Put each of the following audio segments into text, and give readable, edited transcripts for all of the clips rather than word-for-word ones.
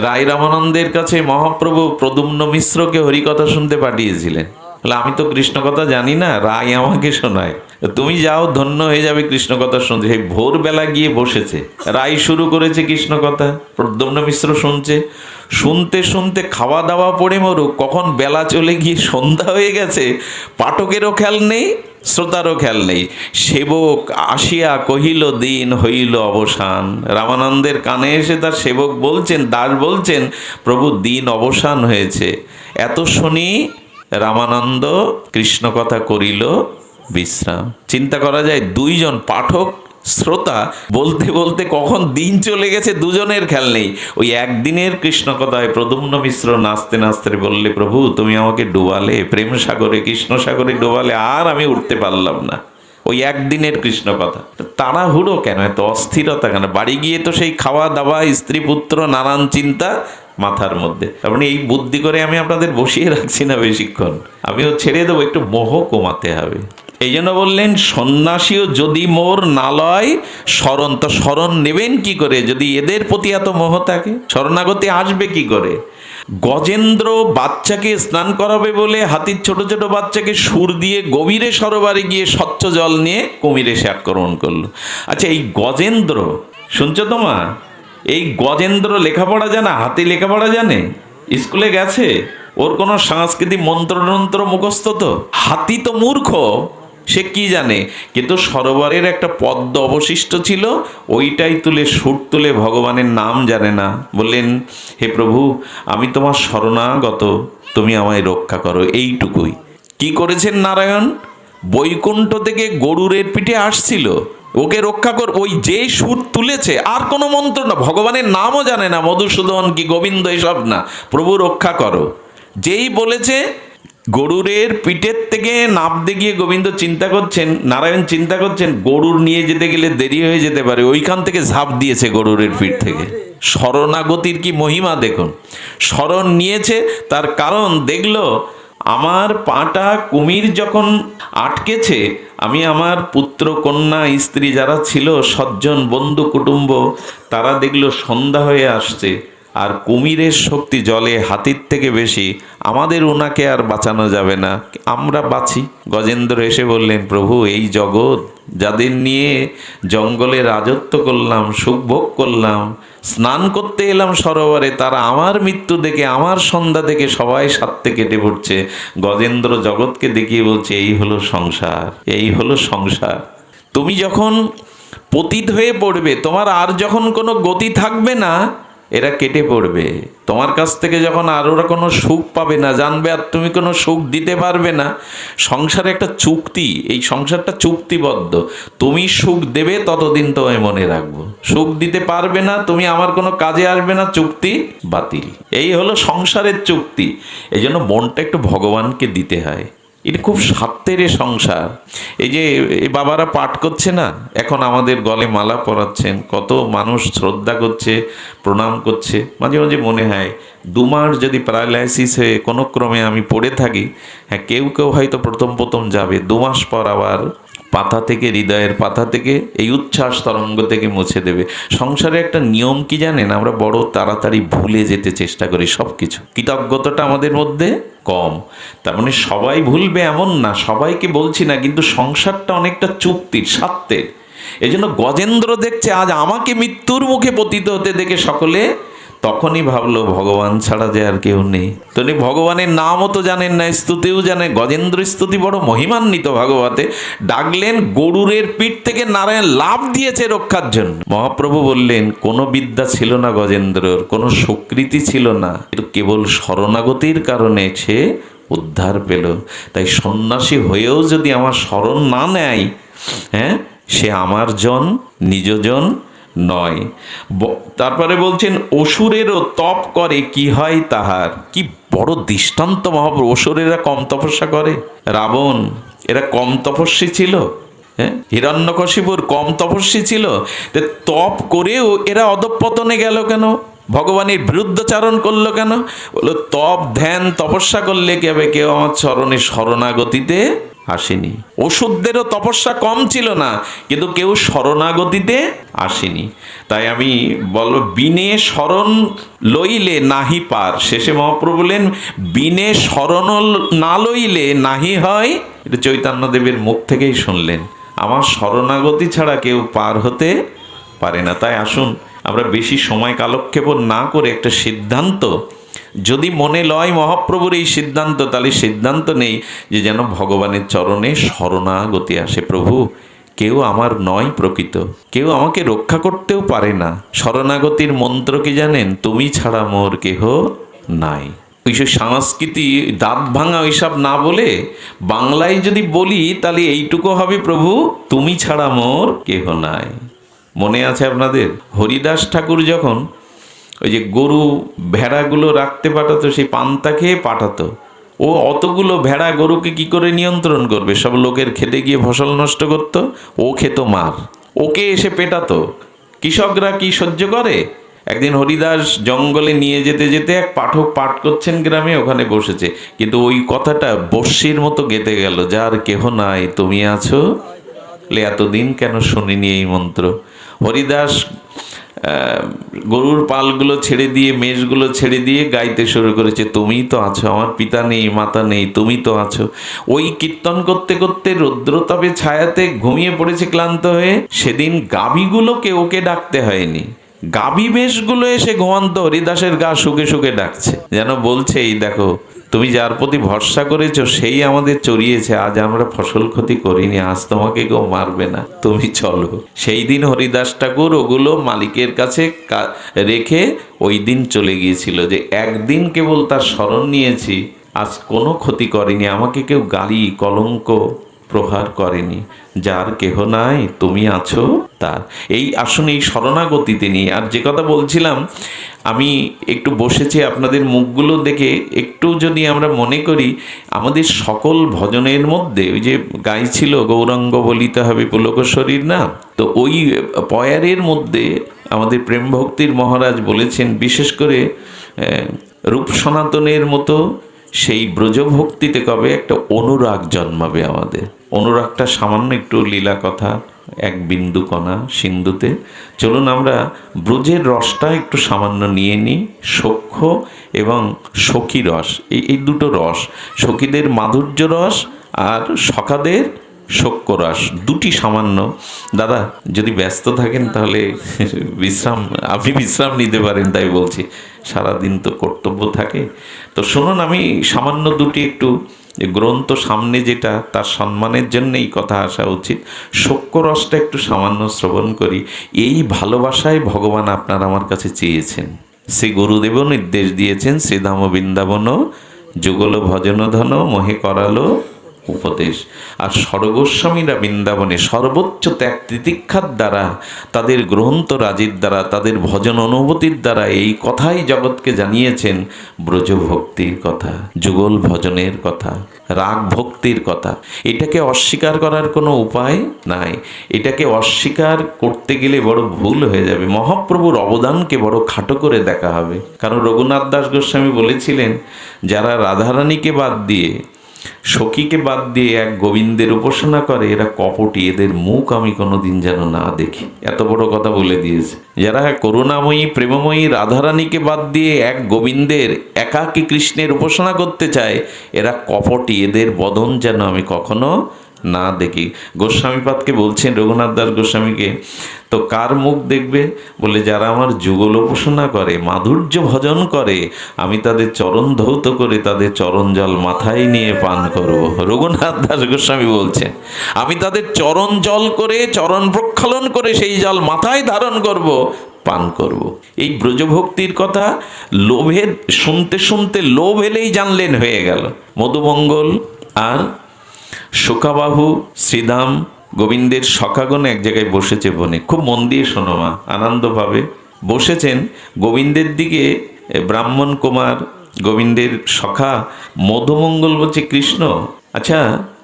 রায় রামানন্দের কাছে মহাপ্রভু প্রদ্যুম্ন মিশ্রকে হরিকথা শুনতে পাঠিয়েছিলেন। বলে আমি তো কৃষ্ণ কথা জানি না, রায় আমাকে শোনায়, তুমি যাও, ধন্য হয়ে যাবে কৃষ্ণ কথা শুনতে। সেই ভোরবেলা গিয়ে বসেছে, রায় শুরু করেছে কৃষ্ণ কথা, প্রদ্যুম্ন মিশ্র শুনছে। শুনতে শুনতে খাওয়া দাওয়া পড়ে মরুক, কখন বেলা চলে গিয়ে সন্ধ্যা হয়ে গেছে, পাঠকেরও খেয়াল নেই, শ্রোতারও খেয়াল নেই। সেবক আসিয়া কহিল দিন হইল অবসান। রামানন্দের কানে এসে তার সেবক বলছেন, দাস বলছেন, প্রভু দিন অবসান হয়েছে। এত শুনি রামানন্দ কৃষ্ণ কথা করিল বিশ্রাম। চিন্তা করা যায়, দুইজন পাঠক শ্রোতা বলতে বলতে কখন দিন চলে গেছে দুজনের খেয়াল নেই। ওই একদিনের কৃষ্ণ কথায় প্রদ্যুম্ন মিশ্র নাচতে নাচতে বললে, প্রভু তুমি আমাকে ডুবালে, প্রেম সাগরে কৃষ্ণ সাগরে ডুবালে, আর আমি উঠতে পারলাম না। ওই একদিনের কৃষ্ণ কথা। তাড়াহুড়ো কেন, এত অস্থিরতা কেন? বাড়ি গিয়ে তো সেই খাওয়া দাওয়া, স্ত্রী পুত্র, নানান চিন্তা মাথার মধ্যে। তার মানে এই বুদ্ধি করে আমি আপনাদের বসিয়ে রাখছি না বেশিক্ষণ, আমিও ছেড়ে দেবো, একটু মোহ কমাতে হবে। এই জন্য বললেন, সন্ন্যাসীও যদি মোর না লয় শরণ। তো শরণ নেবেন কি করে যদি এদের প্রতি এত মোহ থাকে? শরণাগতি আসবে কি করে? গজেন্দ্র বাচ্চাকে স্নান করাবে বলে হাতির ছোট ছোট বাচ্চাকে সুর দিয়ে গভীরে সরোবরে গিয়ে স্বচ্ছ জল নিয়ে কুমির এসে আক্রমণ করলো। আচ্ছা, এই গজেন্দ্র, শুনছো তোমা, এই গজেন্দ্র লেখাপড়া জানে? হাতি লেখাপড়া জানে? স্কুলে গেছে? ওর কোনো সাংস্কৃতিক মন্ত্রতন্ত্র মুখস্থ? তো হাতি তো মূর্খ, সে কি জানে? কিন্তু সরোবরের একটা পদ্ম অবশিষ্ট ছিল, ওইটাই তুলে সুর তুলে ভগবানের নাম জানে না। বললেন, হে প্রভু আমি তোমার শরণাগত, তুমি আমায় রক্ষা করো, এইটুকুই। কি করেছেন নারায়ণ? বৈকুণ্ঠ থেকে গরুরের পিঠে আসছিল, ওকে রক্ষা কর। ওই যে সুর তুলেছে, আর কোনো মন্ত্র না, ভগবানের নামও জানে না, মধুসূদন কি গোবিন্দ এসব না, প্রভু রক্ষা করো। যেই বলেছে, গরুরের পিঠের থেকে নামতে গিয়ে গোবিন্দ চিন্তা করছেন, নারায়ণ চিন্তা করছেন, গরুর নিয়ে যেতে গেলে দেরি হয়ে যেতে পারে, ওইখান থেকে ঝাঁপ দিয়েছে গরুরের পিঠ থেকে। শরণাগতির কি মহিমা দেখুন। শরণ নিয়েছে, তার কারণ দেখলো আমার পাটা কুমির যখন আটকেছে, আমি আমার পুত্র কন্যা স্ত্রী যারা ছিল, সজ্জন বন্ধু কুটুম্ব, তারা দেখলো সন্ধ্যা হয়ে আসছে, আর কুমিরের শক্তি জলে হাতির থেকে বেশি, আমাদের ওনাকে আর বাঁচানো যাবে না, আমরা বাঁচি। গজেন্দ্র এসে বললেন, প্রভু এই জগৎ যাদের নিয়ে জঙ্গলে রাজত্ব করলাম, সুখভোগ করলাম, স্নান করতে এলাম সরোবরে, তারা আমার মৃত্যু দেখে, আমার সন্ধ্যা দেখে সবাই সাথে কেটে পড়ছে। গজেন্দ্র জগৎকে দেখিয়ে বলছে, এই হলো সংসার, এই হলো সংসার। তুমি যখন পতিত হয়ে পড়বে, তোমার আর যখন কোনো গতি থাকবে না, এরা কেটে পড়বে। তোমার কাছ থেকে যখন আর ওরা কোনো সুখ পাবে না, জানবে আর তুমি কোনো সুখ দিতে পারবে না। সংসারে একটা চুক্তি, এই সংসারটা চুক্তিবদ্ধ। তুমি সুখ দেবে ততদিন তোমায় মনে রাখবো, সুখ দিতে পারবে না, তুমি আমার কোনো কাজে আসবে না, চুক্তি বাতিল। এই হলো সংসারের চুক্তি। এই জন্য মনটা একটু ভগবানকে দিতে হয়। এটা খুব স্বার্থের সংসার। এই যে এই বাবারা পাঠ করছে না, এখন আমাদের গলে মালা পরাচ্ছেন, কত মানুষ শ্রদ্ধা করছে, প্রণাম করছে। মাঝে মাঝে মনে হয় 2 মাস যদি প্যারালাইসিস হয়ে কোনো ক্রমে আমি পড়ে থাকি, হ্যাঁ কেউ কেউ হয়তো প্রথম যাবে, 2 মাস পর আবার পাতা থেকে, হৃদয়ের পাতা থেকে, এই উচ্ছ্বাস তরঙ্গ থেকে মুছে দেবে। সংসারে একটা নিয়ম কি জানেন? আমরা বড় তাড়াতাড়ি ভুলে যেতে চেষ্টা করি সব কিছু, কৃতজ্ঞতাটা আমাদের মধ্যে কম। তার মানে সবাই ভুলবে এমন না, সবাইকে বলছি না, কিন্তু সংসারটা অনেকটা চুক্তির, স্বার্থের। এই জন্য গজেন্দ্র দেখছে আজ আমাকে মৃত্যুর মুখে পতিত হতে দেখে সকলে তখনই ভাবলো ভগবান ছাড়া যে আর কেউ নেই। তো উনি ভগবানের নামও তো জানেন না, স্তুতিও জানেন। গজেন্দ্র স্তুতি বড় মহিমান্বিত ভাগবতে। ডাকলেন, গরুরের পিঠ থেকে নারায়ণ লাভ দিয়েছে রক্ষার জন্য। মহাপ্রভু বললেন, কোনো বিদ্যা ছিল না গজেন্দ্রর, কোনো স্বীকৃতি ছিল না, কিন্তু কেবল শরণাগতির কারণে সে উদ্ধার পেল। তাই সন্ন্যাসী হয়েও যদি আমার শরণ না নেয়, হ্যাঁ, সে আমার জন, নিজজন নয়। তারপরে বলছেন, অসুরেরও তপ করে কি হয় তাহার। কি বড় দৃষ্টান্ত মহাপ্রভু! অসুরেরা কম তপস্যা করে? রাবণ এরা কম তপস্বী ছিল? হ্যাঁ, হিরণ্যকশিপুর কম তপস্বী ছিল? তপ করেও এরা অধঃপতনে গেল কেন? ভগবানের বিরুদ্ধাচারণ করলো কেন? বললো, তপ ধ্যান তপস্যা করলে কি হবে? কেউ আমার চরণে শরণাগতিতে আসেনি। ওষুধদেরও তপস্যা কম ছিল না, কিন্তু কেউ শরণাগতিতে আসেনি। তাই আমি বলবো, বিনে শরণ লইলে নাহি পার। শেষে মহাপ্রভু বলেন, বিনে শরণ না লইলে নাহি হয়। এটা চৈতন্যদেবের মুখ থেকেই শুনলেন। আমার শরণাগতি ছাড়া কেউ পার হতে পারে না। তাই আসুন আমরা বেশি সময় কালক্ষেপ না করে একটা সিদ্ধান্ত, যদি মনে লয় মহাপ্রভুর এই সিদ্ধান্ত, তাহলে সিদ্ধান্ত নেই যে যেন ভগবানের চরণে শরণাগতি আসে। প্রভু, কেউ আমার নয় প্রকৃত, কেউ আমাকে রক্ষা করতেও পারে না। শরণাগতির মন্ত্র কি জানেন? তুমি ছাড়া মোর কেহ নাই। ওইসব সংস্কৃতি দাঁত ভাঙা ওইসব না বলে বাংলায় যদি বলি, তাহলে এইটুকু হবে, প্রভু তুমি ছাড়া মোর কেহ নাই। মনে আছে আপনাদের, হরিদাস ঠাকুর যখন ওই যে গরু ভেড়াগুলো রাখতে পাঠাতো, সেই পান্তা খেয়ে পাঠাতো, ও অতগুলো ভেড়া গরুকে কি করে নিয়ন্ত্রণ করবে? সব লোকের খেতে গিয়ে ফসল নষ্ট করতো, ও খেত মার, ওকে এসে পেটাতো। কৃষকরা কি সহ্য করে? একদিন হরিদাস জঙ্গলে নিয়ে যেতে যেতে এক পাঠক পাঠ করছেন গ্রামে, ওখানে বসেছে, কিন্তু ওই কথাটা বর্ষির মতো গেঁথে গেল, যার কেহ নাই তুমি আছো। এতদিন কেন শুনিনি এই মন্ত্র? হরিদাস গরুর পালগুলো ছেড়ে দিয়ে, মেষগুলো ছেড়ে দিয়ে গাইতে শুরু করেছে, তুমি তো আছো, আমার পিতা নেই মাতা নেই, তুমি তো আছো। ওই কীর্তন করতে করতে রৌদ্রতাপে ছায়াতে ঘুমিয়ে পড়েছে ক্লান্ত হয়ে। সেদিন গাভীগুলোকে ওকে ডাকতে হয়নি, গাভী মেষগুলো এসে ঘুমান্ত হরিদাসের গা শুকে শুকে ডাকছে, যেন বলছে, এই দেখো, তুমি যার প্রতি ভরসা করেছো সেই আমাদের চড়িয়েছে, আজ আমরা ফসল ক্ষতি করিনি, আজ তোমাকে কেউ মারবে না, তুমি চলো। সেই দিন হরিদাস ঠাকুর ওগুলো মালিকের কাছে রেখে ওই দিন চলে গিয়েছিল, যে একদিন কেবল তার স্মরণ নিয়েছি, আজ কোনো ক্ষতি করেনি, আমাকে কেউ গালি কলঙ্ক প্রহার করেনি, যার কেহ নাই তুমি আছো তার। এই আসুন এই শরণাগতিতে নিয়ে। আর যে কথা বলছিলাম, আমি একটু বসেছি আপনাদের মুখগুলো দেখে, একটু যদি আমরা মনে করি আমাদের সকল ভজনের মধ্যে ওই যে গাইছিল গৌরাঙ্গ বলিতে হবে পুলক শরীর না, তো ওই পয়ারের মধ্যে আমাদের প্রেম ভক্তির মহারাজ বলেছেন, বিশেষ করে রূপ সনাতনের মতো সেই ব্রজভক্তিতে কবে একটা অনুরাগ জন্মাবে আমাদের। অনুরাগটা সামান্য একটু লীলা কথা, এক বিন্দু কণা সিন্ধুতে। চলুন আমরা ব্রজের রসটা একটু সামান্য নিয়ে নিই, সখ্য এবং সখী রস, এই দুটো রস, সখীদের মাধুর্য রস আর সখাদের সখ্য রস, দুটি সামান্য। দাদা যদি ব্যস্ত থাকেন তাহলে আপনি বিশ্রাম নিতে পারেন, তাই বলছি, সারাদিন তো কর্তব্য থাকে। তো শুনুন, আমি সামান্য দুটি একটু গ্রন্থ সামনে, যেটা তার সম্মানের জন্য এই কথা আসা উচিত, সখ্য রসটা একটু সামান্য শ্রবণ করি। এই ভালোবাসায় ভগবান আপনার আমার কাছে চেয়েছেন। শ্রী গুরুদেবও নির্দেশ দিয়েছেন, শ্রীধাম বৃন্দাবন যুগল ভজন ধন মোহে করালো উপদেশ। আর স্বর্গস্বামীরা বৃন্দাবনে সর্বোচ্চ ত্যাগ তিতিক্ষার দ্বারা, তাদের গ্রন্থ রাজির দ্বারা, তাদের ভজন অনুভূতির দ্বারা এই কথাই জগৎকে জানিয়েছেন, ব্রজভক্তির কথা, যুগল ভজনের কথা, রাগ ভক্তির কথা। এটাকে অস্বীকার করার কোনো উপায় নাই, এটাকে অস্বীকার করতে গেলে বড় ভুল হয়ে যাবে, মহাপ্রভুর অবদানকে বড় খাটো করে দেখা হবে। কারণ রঘুনাথ দাস গোস্বামী বলেছিলেন, যারা রাধারানীকে বাদ দিয়ে, সখীকে বাদ দিয়ে এক গোবিন্দের উপাসনা করে, এরা কপটি, এদের মুখ আমি কোনোদিন যেন না দেখি। এত বড় কথা বলে দিয়েছে। যারা করুণাময়ী প্রেমময়ী রাধারানীকে বাদ দিয়ে এক গোবিন্দের একাকী কৃষ্ণের উপাসনা করতে চায়, এরা কপটি, এদের বদন যেন আমি কখনো না দেখি। গোস্বামীপাদকে বলছেন, রঘুনাথ দাস গোস্বামীকে, তো কার মুখ দেখবে? বলে, যারা আমার যুগল উপাসনা করে, মাধুর্য ভজন করে, আমি তাদের চরণ ধৌত করে তাদের চরণ জল মাথায় নিয়ে পান করব। রঘুনাথ দাস গোস্বামী বলছেন, আমি তাদের চরণ জল করে, চরণ প্রক্ষালন করে সেই জল মাথায় ধারণ করব, পান করব। এই ব্রজভক্তির কথা লোভের শুনতে শুনতে লোভ এলেই জানলেন হয়ে গেল। মধুমঙ্গল আর শোকাবাহু শ্রীধাম গোবিন্দের সখাগণ এক জায়গায় বসেছে বনে। খুব মন দিয়ে শোনো মা, আনন্দ পাবে। বসেছেন, গোবিন্দের দিকে ব্রাহ্মণ কুমার গোবিন্দের সখা মধুমঙ্গল বলছে, কৃষ্ণ, আচ্ছা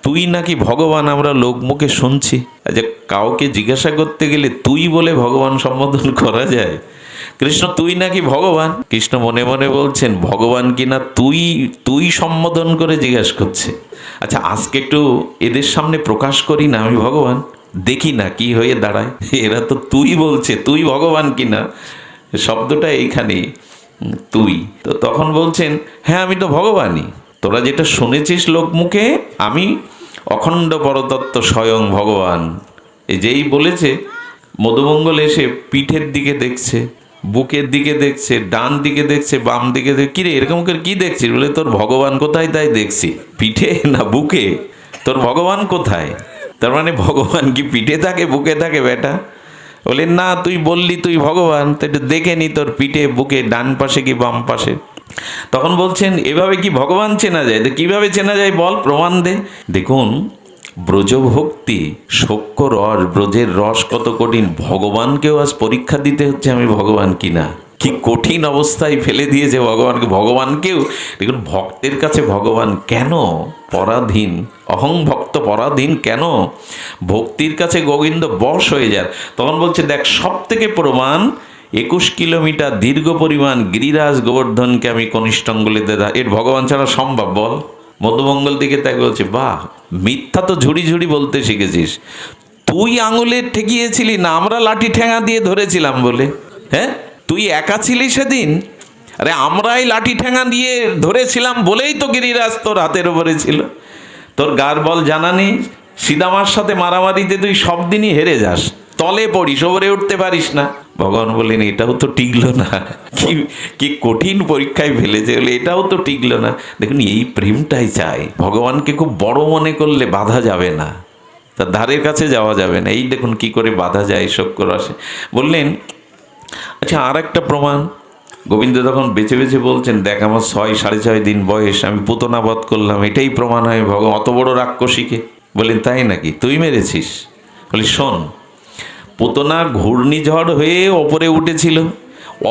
তুই নাকি ভগবান, আমরা লোকমুখে শুনছি। আচ্ছা কাউকে জিজ্ঞাসা করতে গেলে তুই বলে ভগবান সম্বোধন করা যায়? কৃষ্ণ তুই নাকি ভগবান? কৃষ্ণ মনে মনে বলছেন ভগবান কিনা তুই তুই সম্বোধন করে জিজ্ঞাসা করছে। আচ্ছা আজকে একটু এদের সামনে প্রকাশ করি না আমি ভগবান, দেখি না কি হয়ে দাঁড়ায়। এরা তো তুই বলছে, তুই ভগবান কিনা, শব্দটা এইখানেই তুই। তো তখন বলছেন হ্যাঁ আমি তো ভগবানই, তোরা যেটা শুনেছিস লোক মুখে, আমি অখণ্ড পরতত্ত্ব স্বয়ং ভগবান। এই যেই বলেছে মধুমঙ্গল এসে পিঠের দিকে দেখছে, বুকের দিকে দেখছে, ডান দিকে দেখছে, বাম দিকে দেখছে। কিরে এরকম করে কি দেখছিস? বলে তোর ভগবান কোথায় তাই দেখছি। পিঠে না বুকে? তোর ভগবান কোথায়? তার মানে ভগবান কি পিঠে থাকে বুকে থাকে বেটা? বলে না তুই বললি তুই ভগবান, তো একটু দেখে নি তোর পিঠে বুকে ডান পাশে কি বাম পাশে। তখন বলছেন এভাবে কি ভগবান চেনা যায়? তো কিভাবে চেনা যায় বল, প্রমাণ দে। দেখুন ব্রজভক্তি, সখ্য রস, ব্রজের রস কত কঠিন। ভগবানকেও আজ পরীক্ষা দিতে হচ্ছে আমি ভগবান কিনা। কি কঠিন অবস্থায় ফেলে দিয়েছে ভগবানকে। ভগবানকেও দেখুন, ভক্তের কাছে ভগবান কেন পরাধীন, অহং ভক্ত পরাধীন কেন? ভক্তির কাছে গোবিন্দ বশ হয়ে যায়। তখন বলছে দেখ সব থেকে প্রমাণ, 21 কিলোমিটার দীর্ঘ পরিমাণ গিরিরাজ গোবর্ধনকে আমি কনিষ্ঠ অঙ্গুলিতে এর ভগবান ছাড়া সম্ভব বল? মধুমঙ্গল দিকে তাই বলছে বাহ, মিথ্যা তো ঝুড়ি ঝুড়ি বলতে শিখেছিস। তুই আঙুলে ঠেকিয়েছিলি না, আমরা লাঠি ঠেঙা দিয়ে ধরেছিলাম বলে? হ্যাঁ তুই একা ছিলি সেদিন? আরে আমরাই লাঠি ঠেঙা দিয়ে ধরেছিলাম বলেই তো গিরিরাজ তোর হাতের উপরে ছিল। তোর গার বল জানা নেই? সীতামার সাথে মারামারিতে তুই সব দিনই হেরে যাস, তলে পড়িস, ওপরে উঠতে পারিস না। ভগবান বললেন এটাও তো টিকলো না। কি কি কঠিন পরীক্ষায় ফেলেছে, বলে এটাও তো টিকলো না। দেখুন এই প্রেমটাই চাই। ভগবানকে খুব বড় মনে করলে বাধা যাবে না, তার ধারের কাছে যাওয়া যাবে না। এই দেখুন কি করে বাধা যায় শক্কর আসে। বললেন আচ্ছা আর একটা প্রমাণ। গোবিন্দ তখন বেছে বেছে বলছেন দেখ আমার 6.5 দিন বয়স, আমি পুতনা বধ করলাম, এটাই প্রমাণ হয় ভগবান অত বড় রাক্ষসীকে। বলেন তাই নাকি? তুই মেরেছিস? বলি শোন, পুতনা ঘূর্ণিঝড় হয়ে ওপরে উঠেছিল,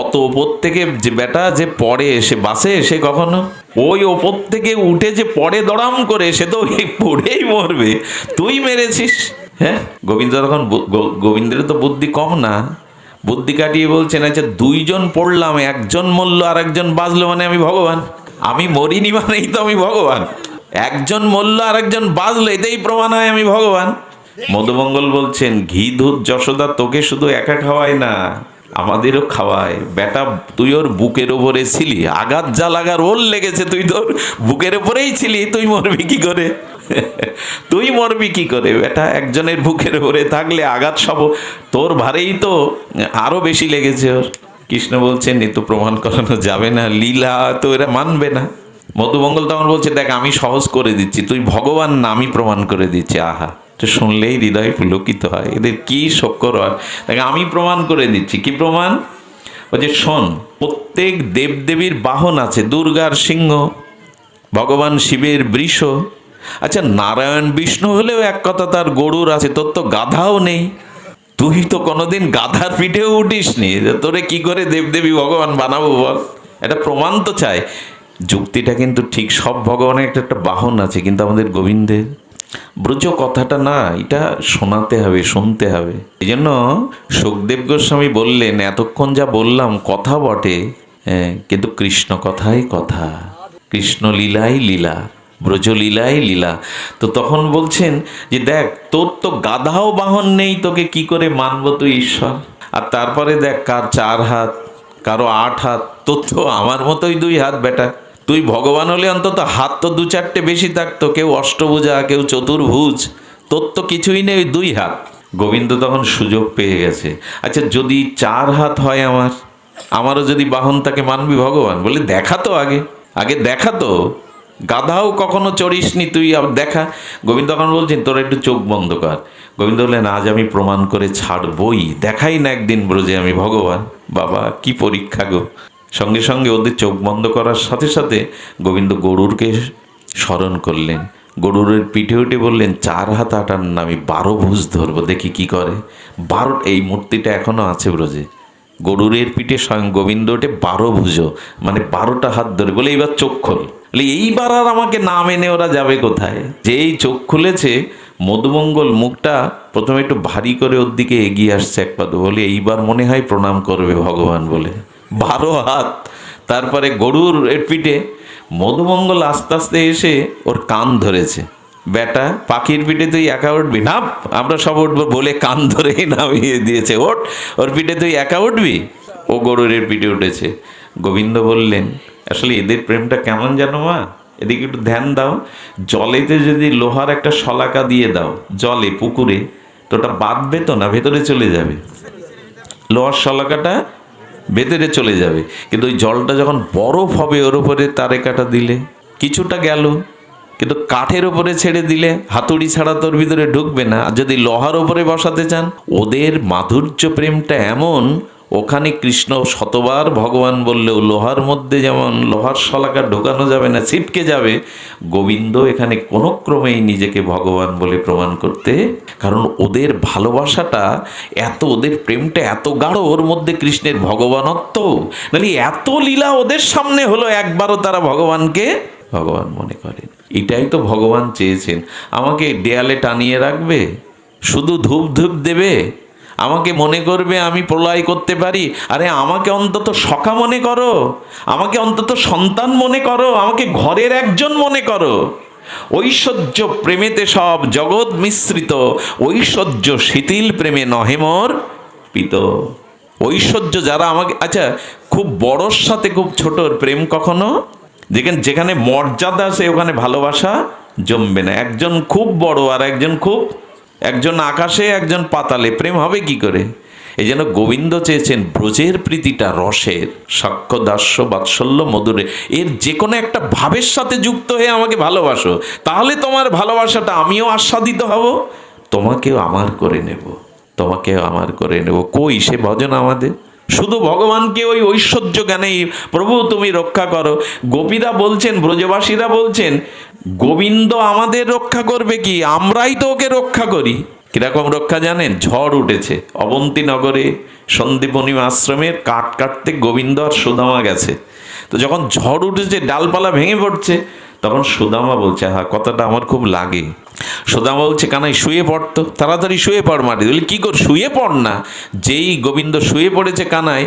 অত ওপর থেকে যে বেটা যে পড়ে সে বাসে এসে কখনো? ওই ওপর থেকে উঠে যে পড়ে দড়াম করে সে তো ওই পড়েই মরবে, তুই মেরেছিস। হ্যাঁ গোবিন্দ তখন গোবিন্দের তো বুদ্ধি কম না, বুদ্ধি কাটিয়ে বলছেন আচ্ছা 2 জন পড়লাম, একজন মরল আর একজন বাঁচলো, মানে আমি ভগবান? আমি মরিনি মানেই তো আমি ভগবান। একজন মরল আর একজন বাঁচলো, এতেই প্রমাণ হয় আমি ভগবান। মধুমঙ্গল বলছেন ঘি দুধ যশোদা তোকে শুধু একা খাওয়ায় না, আমাদেরও খাওয়ায়। বেটা তুই ওর বুকের ওপরে ছিলি, আঘাত যা লাগার ওর লেগেছে, তুই তোর বুকের ওপরেই ছিলি, তুই মরবি কি করে? তুই মরবি কি করে বেটা? একজনের বুকের ওপরে থাকলে আঘাত সব তোর ভারেই তো আরো বেশি লেগেছে ওর। কৃষ্ণ বলছেন এ তো প্রমাণ করানো যাবে না, লীলা তো এরা মানবে না। মধুমঙ্গল তখন বলছে দেখ আমি সহজ করে দিচ্ছি, তুই ভগবান না আমি প্রমাণ করে দিচ্ছি। আহা, তো শুনলেই হৃদয় পুলকিত হয়, এদের কি শক্কর হয়। দেখ আমি প্রমাণ করে দিচ্ছি। কি প্রমাণ? ও যে শোন, প্রত্যেক দেবদেবীর বাহন আছে, দুর্গার সিংহ, ভগবান শিবের বৃষ। আচ্ছা নারায়ণ বিষ্ণু হলেও এক কথা তার গরুর আছে, তোর তো গাধাও নেই। তুই তো কোনোদিন গাধার পিঠেও উঠিসনি, তোরে কি করে দেবদেবী ভগবান বানাবো বল? এটা প্রমাণ তো চাই। যুক্তিটা কিন্তু ঠিক, সব ভগবানের একটা একটা বাহন আছে, কিন্তু আমাদের গোবিন্দের ব্রজ কথাটা না, এটা শোনাতে হবে, শুনতে হবে। এই জন্য সুখদেব গোস্বামী বললেন এতক্ষণ যা বললাম কথা বটে, হ্যাঁ কিন্তু কৃষ্ণ কথাই কথা, কৃষ্ণ লীলাই লীলা, ব্রজলীলাই লীলা। তো তখন বলছেন যে দেখ তোর তো গাধাও বাহন নেই, তোকে কি করে মানবো তুই ঈশ্বর? আর তারপরে দেখ কার 4 হাত, কারো 8 হাত, তোর তো আমার মতোই 2 হাত বেটা। তুই ভগবান হলে অন্তত হাত তো 2-4টে বেশি থাকতো, কেউ অষ্টভুজা কেউ চতুর্ভুজ, তোর তো কিছুই নেই, 2 হাত। গোবিন্দ তখন সুযোগ পেয়ে গেছে। আচ্ছা যদি 4 হাত হয় আমারও যদি বাহন তাকে মানবি ভগবান? বলে দেখা তো আগে, আগে দেখা তো, গাধাও কখনো চড়িসনি তুই, আবার দেখা। গোবিন্দ তখন বলছেন তোরা একটু চোখ বন্ধ কর। গোবিন্দ বললেন আজ আমি প্রমাণ করে ছাড়বই, দেখাই না একদিন ব্রজে আমি ভগবান। বাবা কি পরীক্ষা গো! সঙ্গে সঙ্গে ওদের চোখ বন্ধ করার সাথে সাথে গোবিন্দ গরুরকে স্মরণ করলেন, গরুরের পিঠে উঠে বললেন 4 হাত আটার না, আমি 12 ভুজ ধরবো, দেখি কি করে। 12, এই মূর্তিটা এখনো আছে ব্রজে। গরুরের পিঠে স্বয়ং গোবিন্দ ওঠে 12 ভুজো, মানে 12টা হাত ধরে বলে এইবার চোখ খোল। বলে এইবার আর আমাকে না মেনে ওরা যাবে কোথায়? যেই চোখ খুলেছে মধুমঙ্গল মুখটা প্রথমে একটু ভারী করে ওর দিকে এগিয়ে আসছে এক পা, বলে এইবার মনে হয় প্রণাম করবে ভগবান বলে 12 হাত। তারপরে গরুর পিঠে মধুমঙ্গল আস্তে আস্তে এসে ওর কান ধরেছে। বেটা, পাখির পিঠে তুই একা উঠবি না, আমরা সব উঠবো বলে কান ধরেই নামিয়ে দিয়েছে। ওঠ, ওর পিঠে তুই একা উঠবি। ও গরুর পিঠে উঠেছে। গোবিন্দ বললেন, আসলে এদের প্রেমটা কেমন জানো মা, এদিকে একটু ধ্যান দাও। জলেতে যদি লোহার একটা শলাকা দিয়ে দাও জলে, পুকুরে, তো ওটা বাঁধবে তো না, ভেতরে চলে যাবে। লোহার শলাকাটা ভেতরে চলে যাবে, কিন্তু ওই জলটা যখন বরফ হবে ওর উপরে তারে কাটা দিলে কিছুটা গেল, কিন্তু কাঠের উপরে ছেড়ে দিলে হাতুড়ি ছাড়া তোর ভিতরে ঢুকবে না। আর যদি লোহার উপরে বসাতে চান, ওদের মাধুর্য প্রেমটা এমন, ওখানে কৃষ্ণ শতবার ভগবান বললেও লোহার মধ্যে যেমন লোহার শলাকা ঢোকানো যাবে না, ছিটকে যাবে, গোবিন্দ এখানে কোনো ক্রমেই নিজেকে ভগবান বলে প্রমাণ করতে, কারণ ওদের ভালোবাসাটা এত, ওদের প্রেমটা এত গাঢ়, ওর মধ্যে কৃষ্ণের ভগবানত্ব, নাহলে এত লীলা ওদের সামনে হলো, একবারও তারা ভগবানকে ভগবান মনে করেন। এটাই তো ভগবান চেয়েছেন। আমাকে দেয়ালে টানিয়ে রাখবে, শুধু ধূপ ধূপ দেবে, আমাকে মনে করবে আমি প্রলয় করতে পারি। আরে আমাকে অন্তত সখা মনে করো, আমাকে অন্তত সন্তান মনে করো, আমাকে ঘরের একজন মনে করো। ঐশ্বর্য প্রেমেতে সব জগৎ মিশ্রিত, ঐশ্বর্য শিথিল প্রেমে নহে মোর পিত। ঐশ্বর্য যারা আমাকে, আচ্ছা, খুব বড়োর সাথে খুব ছোটর প্রেম কখনো, যেখানে মর্যাদা আছে ওখানে ভালোবাসা জমবে না। একজন খুব বড় আর একজন আকাশে একজন পাতালে, প্রেম হবে কি করে? এই জন্য গোবিন্দ চেয়েছেন ব্রজের প্রীতিটা রসের, সাক্ষ্য দাস্য বাৎসল্য মধুরে, এর যে কোনো একটা ভাবের সাথে যুক্ত হয়ে আমাকে ভালোবাসো, তাহলে তোমার ভালোবাসাটা আমিও আস্বাদিত হব, তোমাকেও আমার করে নেব, তোমাকেও আমার করে নেব। কই সে ভজন আমাদের? শুধু ভগবানকে ওই ঐশ্বর্য জ্ঞানেই প্রভু তুমি রক্ষা করো। গোপীরা বলছেন, ব্রজবাসীরা বলছেন, গোবিন্দ আমাদের রক্ষা করবে কি, আমরাই তো ওকে রক্ষা করি। কিরকম রক্ষা জানেন? ঝড় উঠেছে অবন্তী নগরে, সন্দীপনী আশ্রমের কাঠ কাটতে গোবিন্দ আর সুদামা গেছে। তো যখন ঝড় উঠেছে, ডালপালা ভেঙে পড়ছে, তখন সুদামা বলছে, হ্যাঁ কথাটা আমার খুব লাগে। সুদামা বলছে, কানাই শুয়ে পড়তো, তাড়াতাড়ি শুয়ে পড় মাটি। বলি কি কর, শুয়ে পড় না। যেই গোবিন্দ শুয়ে পড়েছে কানাই,